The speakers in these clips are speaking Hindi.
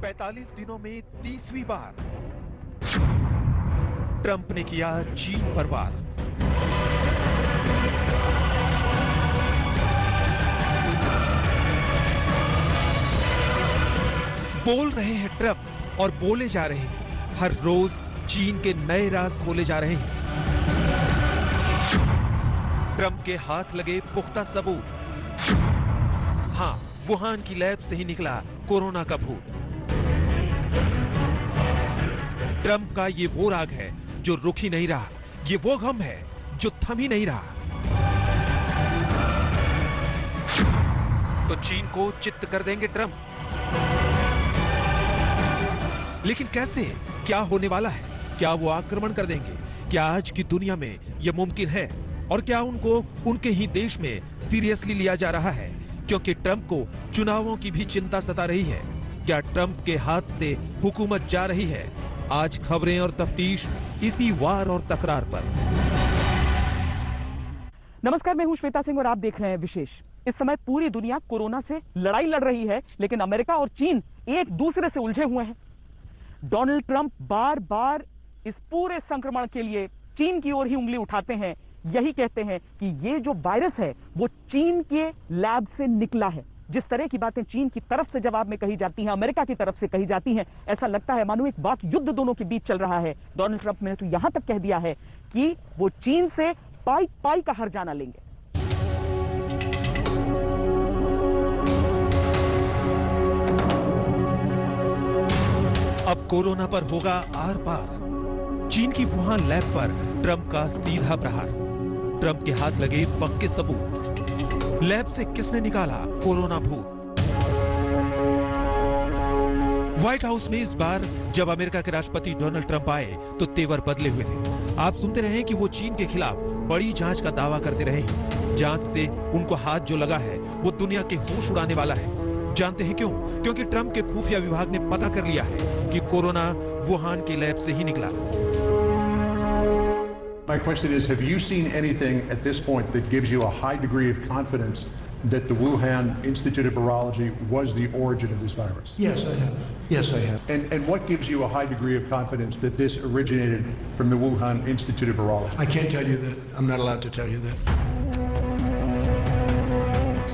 45 दिनों में 30वीं बार ट्रंप ने किया चीन पर वार। बोल रहे हैं ट्रंप और बोले जा रहे हैं। हर रोज चीन के नए राज खोले जा रहे हैं। ट्रंप के हाथ लगे पुख्ता सबूत। हां, वुहान की लैब से ही निकला कोरोना का भूत। ट्रंप का ये वो राग है जो रुक ही नहीं रहा, ये वो गम है जो थम ही नहीं रहा। तो चीन को चित्त कर देंगे ट्रंप, लेकिन कैसे? क्या होने वाला है? क्या वो आक्रमण कर देंगे? क्या आज की दुनिया में यह मुमकिन है? और क्या उनको उनके ही देश में सीरियसली लिया जा रहा है? क्योंकि ट्रंप को चुनावों की भी चिंता सता रही है। क्या ट्रंप के हाथ से हुकूमत जा रही है? आज खबरें और तफ्तीश इसी वार और तकरार पर। नमस्कार, मैं हूं श्वेता सिंह और आप देख रहे हैं विशेष। इस समय पूरी दुनिया कोरोना से लड़ाई लड़ रही है, लेकिन अमेरिका और चीन एक दूसरे से उलझे हुए हैं। डोनाल्ड ट्रंप बार बार इस पूरे संक्रमण के लिए चीन की ओर ही उंगली उठाते हैं। यही कहते हैं कि ये जो वायरस है वो चीन के लैब से निकला है। जिस तरह की बातें चीन की तरफ से जवाब में कही जाती हैं, अमेरिका की तरफ से कही जाती हैं, ऐसा लगता है मानो एक वाक युद्ध दोनों के बीच चल रहा है। डोनाल्ड ट्रंप ने तो यहां तक कह दिया है कि वो चीन से पाई पाई का हर्जाना लेंगे। अब कोरोना पर होगा आर पार। चीन की वुहान लैब पर ट्रंप का सीधा प्रहार। ट्रंप के हाथ लगे पक्के सबूत। लैब से किसने निकाला कोरोना भूत? व्हाइट हाउस में इस बार जब अमेरिका के राष्ट्रपति डोनाल्ड ट्रंप आए तो तेवर बदले हुए थे। आप सुनते रहे कि वो चीन के खिलाफ बड़ी जांच का दावा करते रहे। जांच से उनको हाथ जो लगा है वो दुनिया के होश उड़ाने वाला है। जानते हैं क्यों? क्योंकि ट्रंप के खुफिया विभाग ने पता कर लिया है कि कोरोना वुहान की लैब से ही निकला। My question is, have you seen anything at this point that gives you a high degree of confidence that the Wuhan Institute of Virology was the origin of this virus? Yes, I have. Yes, I have. And what gives you a high degree of confidence that this originated from the Wuhan Institute of Virology? I can't tell you that. I'm not allowed to tell you that.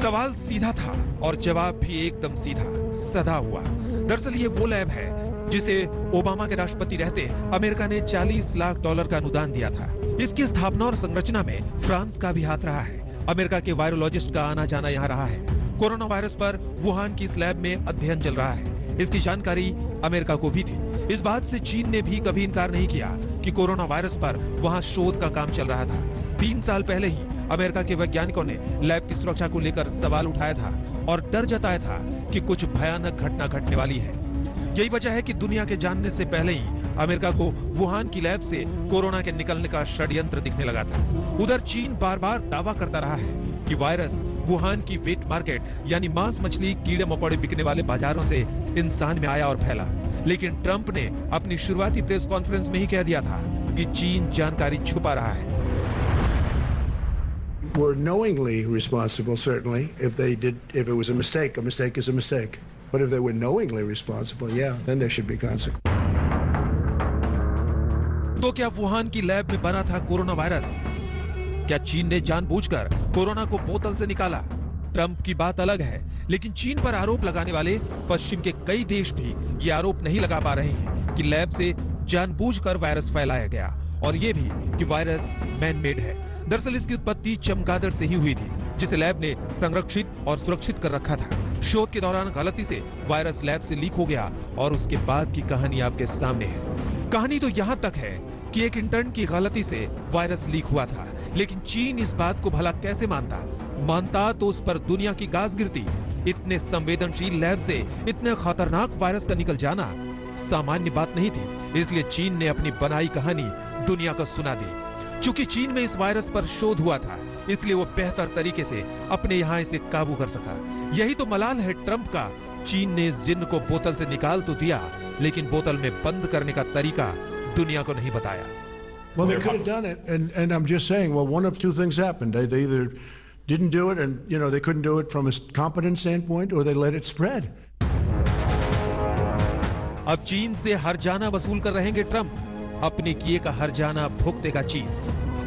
सवाल सीधा था और जवाब भी एकदम सीधा सधा हुआ। दरअसल ये वो लैब है जिसे ओबामा के राष्ट्रपति रहते अमेरिका ने $40 लाख का अनुदान दिया था। इसकी स्थापना और संरचना में फ्रांस का भी हाथ रहा है। अमेरिका के वायरोलॉजिस्ट का आना जाना यहाँ रहा है। कोरोना वायरस पर वुहान की इस लैब में अध्ययन चल रहा है। इसकी जानकारी अमेरिका को भी थी। इस बात से चीन ने भी कभी इनकार नहीं किया कि कोरोना वायरस पर वहाँ शोध का काम चल रहा था। 3 साल पहले ही अमेरिका के वैज्ञानिकों ने लैब की सुरक्षा को लेकर सवाल उठाया था और डर जताया था कि कुछ भयानक घटना घटने वाली है। यही वजह है कि दुनिया के जानने से पहले ही अमेरिका को वुहान की लैब से कोरोना के निकलने का षड्यंत्र दिखने लगा था। उधर चीन बार बार दावा करता रहा है कि वायरस वुहान की वेट मार्केट यानी मांस मछली कीड़े मकोड़े बिकने वाले बाजारों से इंसान में आया और फैला। लेकिन ट्रंप ने अपनी शुरुआती प्रेस कॉन्फ्रेंस में ही कह दिया था कि चीन जानकारी छुपा रहा है। We're knowingly responsible, certainly. If it was a mistake is a mistake. But if they were knowingly responsible, yeah, then there should be consequences. तो क्या वुहान की लैब में बना था कोरोना वायरस? क्या चीन ने जानबूझकर कोरोना को बोतल से निकाला? ट्रंप की बात अलग है, लेकिन चीन पर आरोप लगाने वाले पश्चिम के कई देश भी ये आरोप नहीं लगा पा रहे हैं कि लैब से जानबूझकर वायरस फैलाया गया, और ये भी कि वायरस मैन मेड है। दरअसल इसकी उत्पत्ति चमगादड़ से ही हुई थी, जिसे लैब ने संरक्षित और सुरक्षित कर रखा था। शोध के दौरान गलती से वायरस लैब से लीक हो गया और उसके बाद की कहानी आपके सामने है। कहानी तो यहाँ तक है कि एक इंटर्न की गलती से वायरस लीक हुआ था, लेकिन चीन इस बात को भला कैसे मानता तो उस पर दुनिया की गाज गिरती। इतने संवेदनशील लैब से इतने खतरनाक वायरस का निकल जाना सामान्य बात नहीं थी। इसलिए चीन ने अपनी बनाई कहानी दुनिया को सुना दी। चूंकि चीन में इस वायरस पर शोध हुआ था, इसलिए वो बेहतर तरीके से अपने यहाँ इसे काबू कर सका। यही तो मलाल है ट्रंप का। चीन ने इस जिन्न को बोतल से निकाल तो दिया, लेकिन बोतल में बंद करने का तरीका दुनिया को नहीं बताया। Well, they could have done it, and I'm just saying, well, one of two things happened. They either didn't do it, and they couldn't do it from a competent standpoint, or they let it spread. अब चीन से हर जाना वसूल कर रहेंगे ट्रंप। अपने किए का हर जाना भुगतेगा चीन।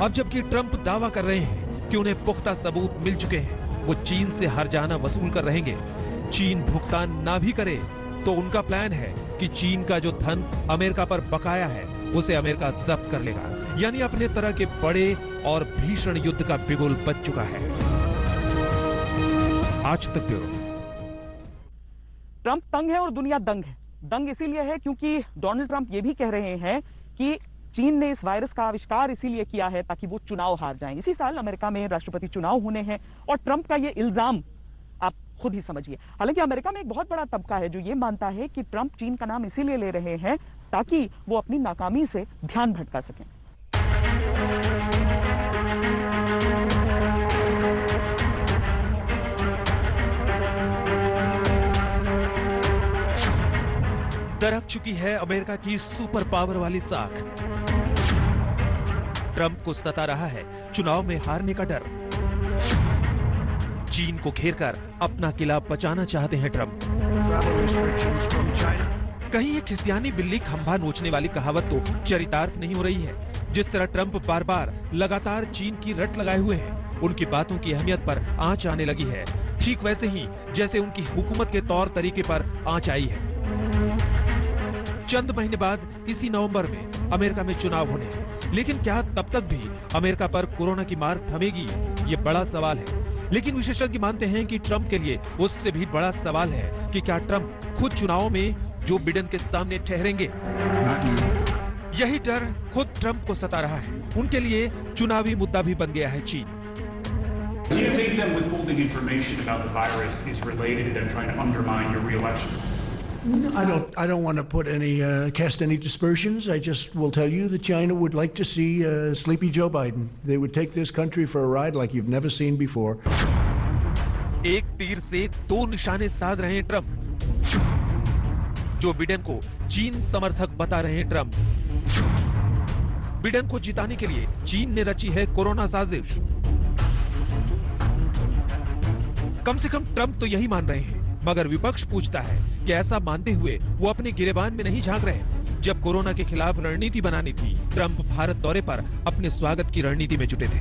अब जबकि ट्रंप दावा कर रहे हैं कि उन्हें पुख्ता सबूत मिल चुके हैं, वो चीन से हर जाना वसूल कर रहेंगे। चीन भुगतान ना भी करे तो उनका प्लान है कि चीन का जो धन अमेरिका पर बकाया है उसे अमेरिका जब्त कर लेगा। यानी अपने तरह के बड़े और भीषण युद्ध का बिगुल बज चुका है। आज तक ब्यूरो। ट्रंप तंग है और दुनिया दंग है। दंग इसीलिए है क्योंकि डोनाल्ड ट्रंप ये भी कह रहे हैं कि चीन ने इस वायरस का आविष्कार इसीलिए किया है ताकि वो चुनाव हार जाएं। इसी साल अमेरिका में राष्ट्रपति चुनाव होने हैं और ट्रंप का ये इल्जाम आप खुद ही समझिए। हालांकि अमेरिका में एक बहुत बड़ा तबका है जो ये मानता है कि ट्रंप चीन का नाम इसीलिए ले रहे हैं ताकि वो अपनी नाकामी से ध्यान भटका सकें। दरक चुकी है अमेरिका की सुपर पावर वाली साख। ट्रंप को सता रहा है चुनाव में हारने का डर। चीन को घेरकर अपना किला बचाना चाहते हैं ट्रंप। कहीं ये खिसियानी बिल्ली खंभा नोचने वाली कहावत तो चरितार्थ नहीं हो रही है। जिस तरह ट्रंप बार बार लगातार चीन की रट लगाए हुए हैं, उनकी बातों की अहमियत पर आंच आने लगी है, ठीक वैसे ही जैसे उनकी हुकूमत के तौर तरीके पर आंच आई है। चंद महीने बाद इसी नवंबर में अमेरिका में चुनाव होने हैं, लेकिन क्या तब तक भी अमेरिका पर कोरोना की मार थमेगी? ये बड़ा सवाल है। लेकिन विशेषज्ञ मानते हैं कि ट्रंप के लिए उससे भी बड़ा सवाल है कि क्या ट्रंप खुद चुनाव में जो बिडेन के सामने ठहरेंगे। यही डर खुद ट्रंप को सता रहा है। उनके लिए चुनावी मुद्दा भी बन गया है चीन। Do you think that withholding information about the virus is related to them trying to undermine your re-election? I don't want to put any cast any dispersions. I just will tell you that China would like to see sleepy Joe Biden. They would take this country for a ride like you've never seen before. एक तीर से दो निशाने साध रहे हैं ट्रंप। जो बिडेन को चीन समर्थक बता रहे हैं ट्रंप। बिडेन को जिताने के लिए चीन ने रची है कोरोना साजिश। कम से कम ट्रंप तो यही मान रहे हैं, मगर विपक्ष पूछता है कि ऐसा मानते हुए वो अपने गिरेबान में नहीं झांक रहे। जब कोरोना के खिलाफ रणनीति बनानी थी, ट्रंप भारत दौरे पर अपने स्वागत की रणनीति में जुटे थे।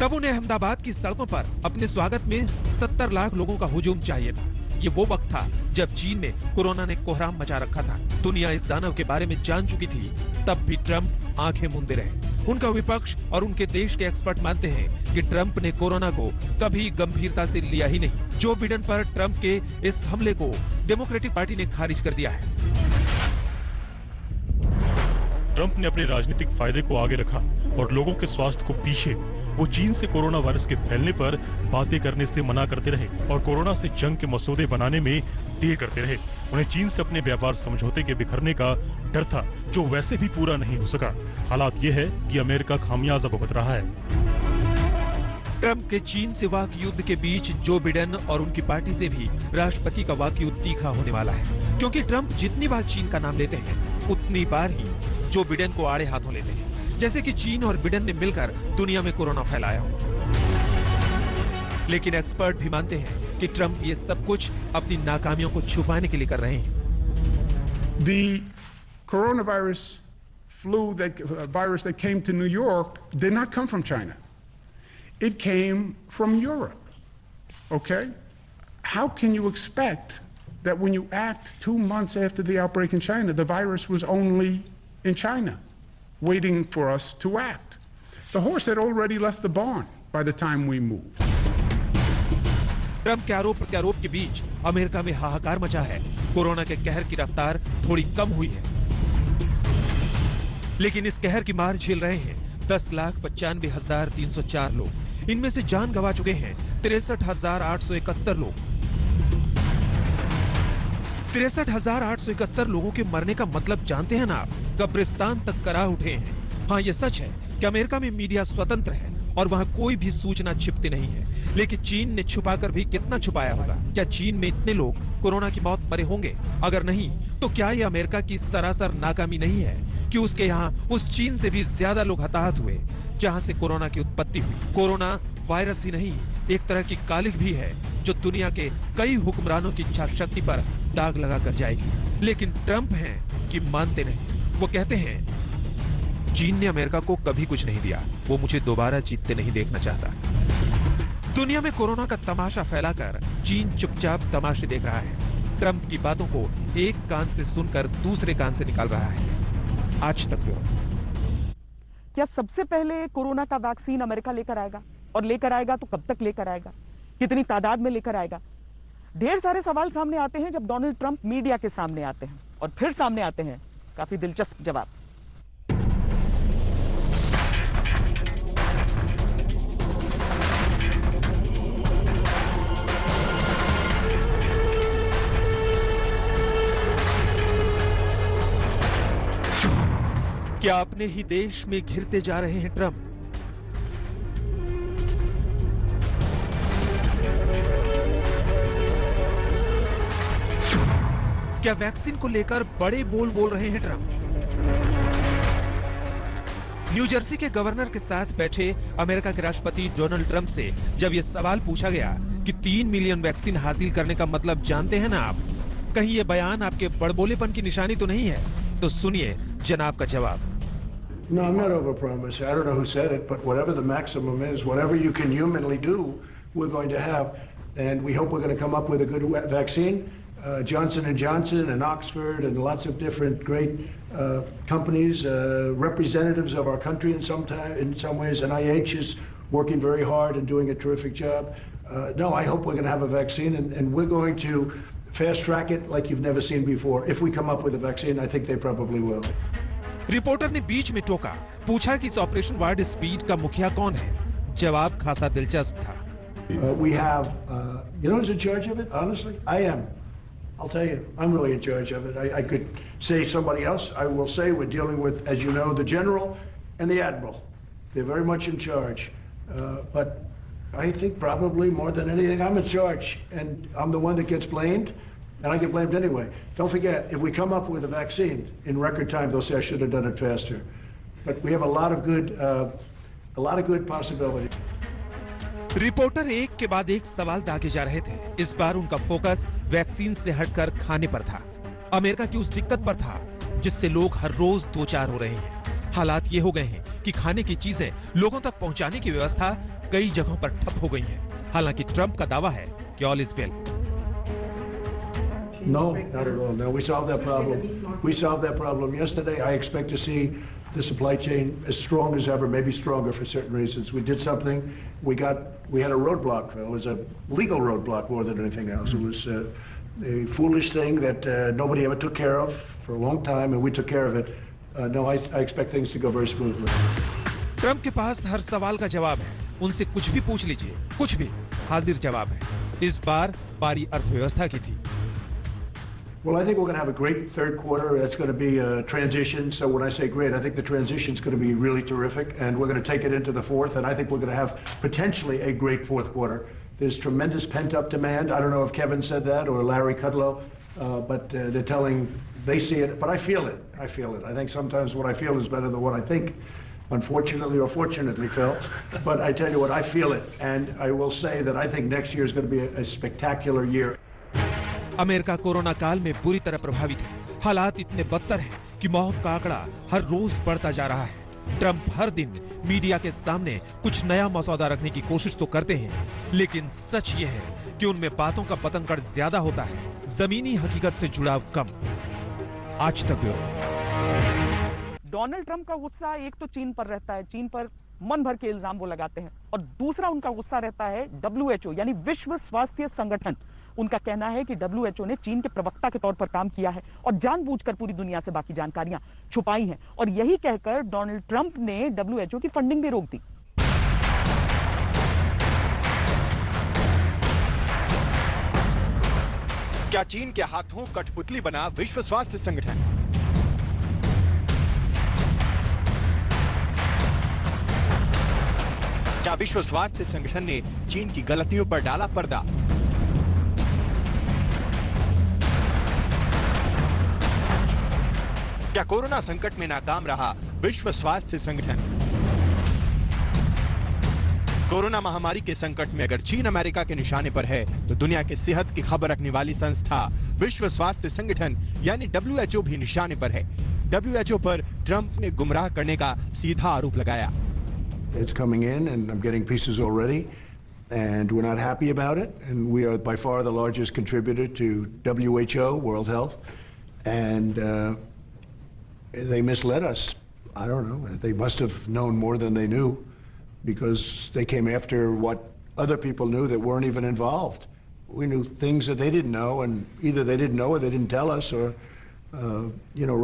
तब उन्हें अहमदाबाद की सड़कों पर अपने स्वागत में 70 लाख लोगों का हुजूम चाहिए था। ये वो वक्त था जब चीन में कोरोना ने कोहराम मचा रखा था। दुनिया इस दानव के बारे में जान चुकी थी, तब भी ट्रंप आंखें मूंदे रहे। उनका विपक्ष और उनके देश के एक्सपर्ट मानते हैं कि ट्रंप ने कोरोना को कभी गंभीरता से लिया ही नहीं। जो बिडेन पर ट्रंप के इस हमले को डेमोक्रेटिक पार्टी ने खारिज कर दिया है। ट्रंप ने अपने राजनीतिक फायदे को आगे रखा और लोगों के स्वास्थ्य को पीछे। वो चीन से कोरोना वायरस के फैलने पर बातें करने से मना करते रहे और कोरोना से जंग के मसौदे बनाने में देर करते रहे। उन्हें चीन से अपने व्यापार समझौते के बिखरने का डर था, जो वैसे भी पूरा नहीं हो सका। हालात ये है कि अमेरिका खामियाजा भुगत रहा है। ट्रंप के चीन से वाक युद्ध के बीच जो बिडेन और उनकी पार्टी से भी राष्ट्रपति का वाक युद्ध तीखा होने वाला है, क्योंकि ट्रंप जितनी बार चीन का नाम लेते हैं उतनी बार ही जो बिडेन को आड़े हाथों लेते हैं, जैसे कि चीन और बिडेन ने मिलकर दुनिया में कोरोना फैलाया हो। लेकिन एक्सपर्ट भी मानते हैं कि ट्रंप ये सब कुछ अपनी नाकामियों को छुपाने के लिए कर रहे हैं। The coronavirus virus that came to New York did not come from China. It came from Europe. Okay? How can you expect that when you act 2 months after the outbreak in China, the virus was only in China, waiting for us to act? The horse had already left the barn by the time we moved. Trump के आरोप प्रत्यारोप के बीच अमेरिका में हाहाकार मचा है। कोरोना के कहर की रफ्तार थोड़ी कम हुई है, लेकिन इस कहर की मार झेल रहे हैं 10,95,304 लोग। इनमें से जान गंवा चुके हैं 63,871 लोग। 63,871 लोगों के मरने का मतलब जानते हैं ना आप? कब्रिस्तान तक करा उठे हैं। हाँ, ये सच है कि अमेरिका में मीडिया स्वतंत्र है और वहाँ कोई भी सूचना छिपती नहीं है, लेकिन चीन ने छुपाकर भी कितना छुपाया होगा? क्या चीन में इतने लोग कोरोना की मौत मरे होंगे? अगर नहीं, तो क्या ये अमेरिका की सरासर नाकामी नहीं है कि उसके यहाँ उस चीन से भी ज्यादा लोग हताहत हुए जहाँ से कोरोना की उत्पत्ति हुई? कोरोना वायरस ही नहीं, एक तरह की कालिख भी है जो दुनिया के कई हुक्मरानों की इच्छा शक्ति पर दाग लगा कर जाएगी। लेकिन ट्रंप हैं कि मानते नहीं। वो कहते हैं चीन ने अमेरिका को कभी कुछ नहीं दिया, वो मुझे दोबारा जीतते नहीं देखना चाहता। दुनिया में कोरोना का तमाशा फैलाकर चीन चुपचाप तमाशे देख रहा है। ट्रंप की बातों को एक कान से सुनकर दूसरे कान से निकाल रहा है। आज तक क्या सबसे पहले कोरोना का वैक्सीन अमेरिका लेकर आएगा? और लेकर आएगा तो कब तक लेकर आएगा? कितनी तादाद में लेकर आएगा? ढेर सारे सवाल सामने आते हैं जब डोनाल्ड ट्रंप मीडिया के सामने आते हैं, और फिर सामने आते हैं काफी दिलचस्प जवाब। क्या अपने ही देश में घिरते जा रहे हैं ट्रंप? क्या वैक्सीन को लेकर बड़े बोल बोल रहे हैं ट्रंप? न्यू जर्सी के गवर्नर के साथ बैठे अमेरिका के राष्ट्रपति डोनाल्ड ट्रंप से जब यह सवाल पूछा गया कि 3 मिलियन वैक्सीन हासिल करने का मतलब जानते हैं ना आप, कहीं यह बयान आपके बड़बोलेपन की निशानी तो नहीं है? तो सुनिए जनाब का जवाब। No, I'm not overpromising. I don't know who said it, but whatever the maximum is, whatever you can humanly do, we're going to have. And we hope we're going to come up with a good vaccine. Johnson & Johnson and Oxford and lots of different great companies, representatives of our country in some ways. NIH is working very hard and doing a terrific job. No, I hope we're going to have a vaccine, and we're going to fast track it like you've never seen before. If we come up with a vaccine, I think they probably will. Reporter ने बीच में टोका, पूछा कि इस ऑपरेशन वार्ड स्पीड का मुखिया कौन है? जवाब खासा दिलचस्प था। We have, you know who's in charge of it? Honestly, I am. I'll tell you, I'm really in charge of it. I could say somebody else. I will say we're dealing with, as you know, the general and the admiral. They're very much in charge. But I think probably more than anything, I'm in charge, and I'm the one that gets blamed. And I get blamed anyway. Don't forget, if we come up with a vaccine in record time, they'll say I should have done it faster. But we have a lot of good possibilities. Reporter एक के बाद एक सवाल दागे जा रहे थे। इस बार उनका फोकस वैक्सीन से हटकर खाने पर था। अमेरिका की उस दिक्कत पर था जिससे लोग हर रोज दो चार हो रहे हैं। हालात ये हो गए हैं कि खाने की चीजें लोगों तक पहुंचाने की व्यवस्था कई जगहों पर ठप हो गई है। हालांकि ट्रंप का दावा है कि all is well. No, not at all. No, we solved that problem. We solved that problem yesterday. I expect to see the supply chain as strong as ever, maybe stronger for certain reasons. We did something. We had a roadblock. It was a legal roadblock more than anything else. It was a foolish thing that nobody ever took care of for a long time, and we took care of it. No, I expect things to go very smoothly. Trump के पास हर सवाल का जवाब है। उनसे कुछ भी पूछ लीजिए, कुछ भी हाजिर जवाब है। इस बार बारी अर्थव्यवस्था की थी। Well, I think we're going to have a great third quarter. It's going to be a transition. So when I say great, I think the transition is going to be really terrific, and we're going to take it into the fourth. And I think we're going to have potentially a great fourth quarter. There's tremendous pent-up demand. I don't know if Kevin said that or Larry Kudlow, but they're telling they see it. But I feel it. I feel it. I think sometimes what I feel is better than what I think. Unfortunately or fortunately, Phil. But I tell you what, I feel it, and I will say that I think next year is going to be a spectacular year. America corona काल में बुरी तरह प्रभावित है। हालात इतने बदतर हैं कि मौत का आंकड़ा हर रोज बढ़ता जा रहा है। ट्रंप हर दिन मीडिया के सामने कुछ नया मसौदा रखने की कोशिश तो करते हैं, लेकिन सच ये है कि उनमें बातों का पतंगड़ ज्यादा होता है, जमीनी हकीकत से जुड़ाव कम। आज तक डोनाल्ड ट्रंप का गुस्सा एक तो चीन पर रहता है, चीन पर मन भर के इल्जाम वो लगाते हैं, और दूसरा उनका गुस्सा रहता है WHO यानी विश्व स्वास्थ्य संगठन। उनका कहना है कि WHO ने चीन के प्रवक्ता के तौर पर काम किया है और जानबूझकर पूरी दुनिया से बाकी जानकारियां छुपाई हैं, और यही कहकर डोनाल्ड ट्रंप ने WHO की फंडिंग भी रोक दी। क्या चीन के हाथों कठपुतली बना विश्व स्वास्थ्य संगठन? क्या विश्व स्वास्थ्य संगठन ने चीन की गलतियों पर डाला पर्दा? क्या कोरोना संकट में नाकाम रहा विश्व स्वास्थ्य संगठन? कोरोना महामारी के संकट में अगर चीन अमेरिका के निशाने पर है, तो दुनिया के सेहत की खबर रखने वाली संस्था विश्व स्वास्थ्य संगठन यानी WHO भी निशाने पर है। WHO पर ट्रंप ने गुमराह करने का सीधा आरोप लगाया। It's coming in and I'm getting pieces already and we're not happy about it, and we are by far the largest contributor to WHO, World Health, and they misled us. I don't know. They must have known more than they knew, because they came after what other people knew that weren't even involved. We knew things that they didn't know, and either they didn't know or they didn't tell us, or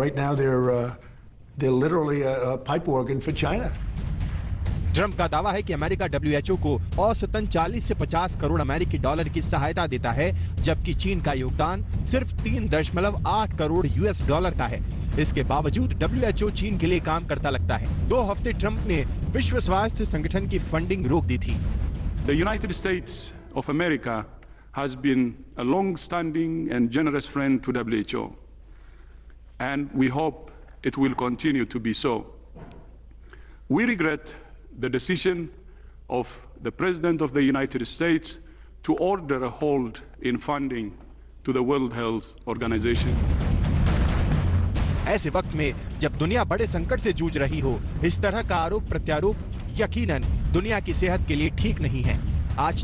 right now they're literally a pipe organ for China. Trump का दावा है कि अमेरिका WHO को औसतन 40 से 50 करोड़ अमेरिकी डॉलर की सहायता देता है, जबकि चीन का योगदान सिर्फ 3.8 करोड़ US डॉलर का है। इसके बावजूद WHO चीन के लिए काम करता लगता है। 2 हफ्ते ट्रंप ने विश्व स्वास्थ्य संगठन की फंडिंग रोक दी थी। The United States of America has been a long-standing and generous friend to WHO, and we hope it will continue to be so. We regret the decision of the President of the United States to order a hold in funding to the World Health Organization. ऐसे वक्त में जब दुनिया बड़े संकट से जूझ रही हो, इस तरह का आरोप प्रत्यारोप यकीनन दुनिया की सेहत के लिए ठीक नहीं है। आज